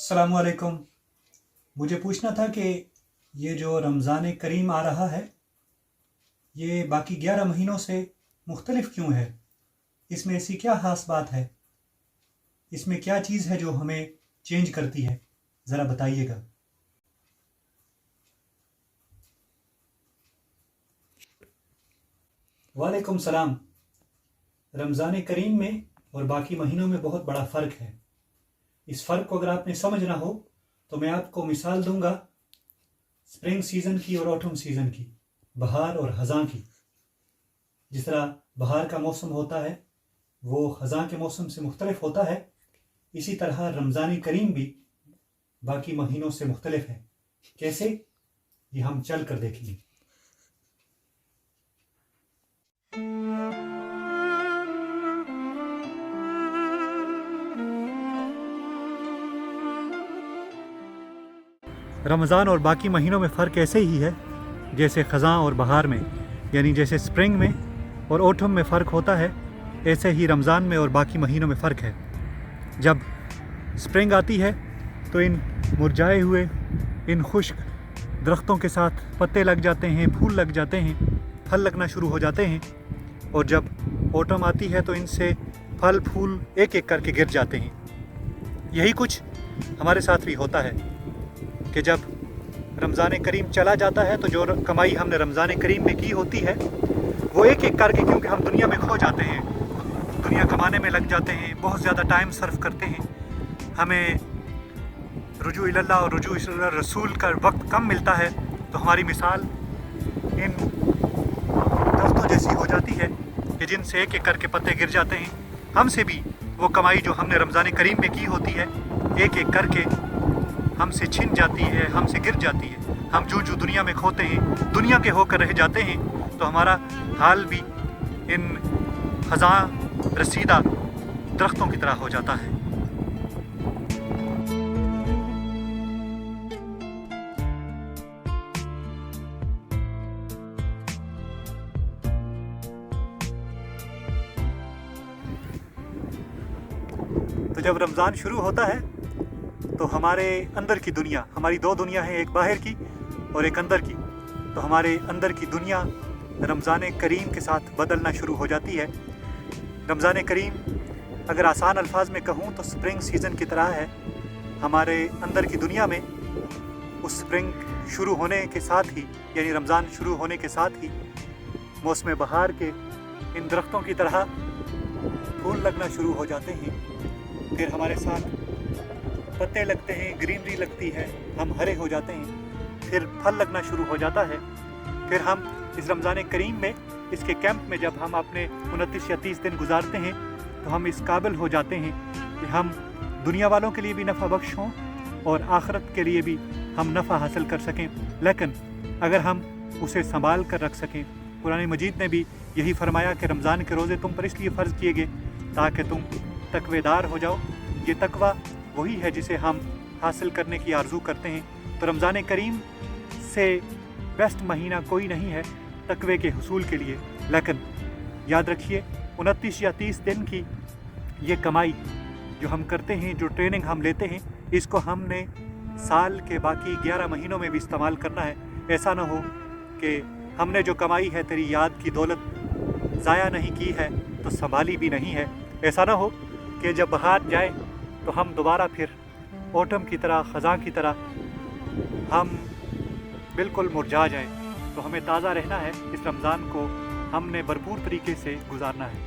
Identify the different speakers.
Speaker 1: अस्सलाम वालेकुम। मुझे पूछना था कि ये जो रमज़ान करीम आ रहा है, ये बाकी 11 महीनों से मुख्तलिफ क्यों है? इसमें ऐसी क्या ख़ास बात है? इसमें क्या चीज़ है जो हमें चेंज करती है? ज़रा बताइएगा। वालेकुम सलाम। रमज़ान करीम में और बाकी महीनों में बहुत बड़ा फ़र्क है। इस फ़र्क को अगर आपने समझना हो तो मैं आपको मिसाल दूंगा स्प्रिंग सीज़न की और ऑटम सीज़न की, बहार और ख़ज़ां की। जिस तरह बहार का मौसम होता है वो ख़ज़ां के मौसम से मुख्तलिफ होता है, इसी तरह रमज़ान करीम भी बाकी महीनों से मुख्तलिफ है। कैसे? ये हम चल कर देखेंगे। रमज़ान और बाकी महीनों में फ़र्क ऐसे ही है जैसे ख़ज़ां और बहार में, यानी जैसे स्प्रिंग में और ऑटम में फ़र्क होता है, ऐसे ही रमज़ान में और बाकी महीनों में फ़र्क है। जब स्प्रिंग आती है तो इन मुरझाए हुए इन खुश्क दरख्तों के साथ पत्ते लग जाते हैं, फूल लग जाते हैं, फल लगना शुरू हो जाते हैं। और जब ऑटम आती है तो इनसे फल फूल एक एक करके गिर जाते हैं। यही कुछ हमारे साथ भी होता है कि जब रमज़ान करीम चला जाता है तो जो कमाई हमने रमज़ान करीम में की होती है वो एक एक करके, क्योंकि हम दुनिया में खो जाते हैं, दुनिया कमाने में लग जाते हैं, बहुत ज़्यादा टाइम सर्व करते हैं, हमें रुजू इल्लल्लाह और रुजू इल्ला रसूल का वक्त कम मिलता है, तो हमारी मिसाल इन दरख्तों जैसी हो जाती है कि जिनसे एक एक करके पत्ते गिर जाते हैं। हमसे भी वो कमाई जो हमने रमज़ान करीम में की होती है एक एक करके हमसे छिन जाती है, हमसे गिर जाती है। हम जो दुनिया में खोते हैं, दुनिया के होकर रह जाते हैं, तो हमारा हाल भी इन ख़ज़ां रसीदा दरख्तों की तरह हो जाता है। तो जब रमज़ान शुरू होता है तो हमारे अंदर की दुनिया, हमारी दो दुनिया है, एक बाहर की और एक अंदर की। तो हमारे अंदर की दुनिया रमज़ान करीम के साथ बदलना शुरू हो जाती है। रमज़ान करीम अगर आसान अल्फाज में कहूँ तो स्प्रिंग सीज़न की तरह है। हमारे अंदर की दुनिया में उस स्प्रिंग शुरू होने के साथ ही, यानी रमज़ान शुरू होने के साथ ही मौसम बहार के इन दरख्तों की तरह फूल लगना शुरू हो जाते हैं। फिर हमारे साथ पत्ते लगते हैं, ग्रीनरी लगती है, हम हरे हो जाते हैं, फिर फल लगना शुरू हो जाता है। फिर हम इस रमज़ान करीम में, इसके कैंप में जब हम अपने 29 या 30 दिन गुजारते हैं तो हम इस काबिल हो जाते हैं कि हम दुनिया वालों के लिए भी नफ़ा बख्श हों और आखिरत के लिए भी हम नफ़ा हासिल कर सकें, लेकिन अगर हम उसे संभाल कर रख सकें। कुरान मजीद ने भी यही फरमाया कि रमज़ान के रोज़े तुम पर इसलिए फ़र्ज़ किए गए ताकि तुम तकवेदार हो जाओ। ये तकवा वही है जिसे हम हासिल करने की आरज़ू करते हैं। तो रमज़ान करीम से बेस्ट महीना कोई नहीं है तकवे के हुसूल के लिए, लेकिन याद रखिए 29 या 30 दिन की ये कमाई जो हम करते हैं, जो ट्रेनिंग हम लेते हैं, इसको हमने साल के बाकी 11 महीनों में भी इस्तेमाल करना है। ऐसा ना हो कि हमने जो कमाई है, तेरी याद की दौलत ज़ाया नहीं की है तो संभाली भी नहीं है। ऐसा ना हो कि जब बहार जाए तो हम दोबारा फिर ऑटम की तरह, ख़ज़ां की तरह हम बिल्कुल मुरझा जाएं। तो हमें ताज़ा रहना है। इस रमज़ान को हमने भरपूर तरीके से गुजारना है।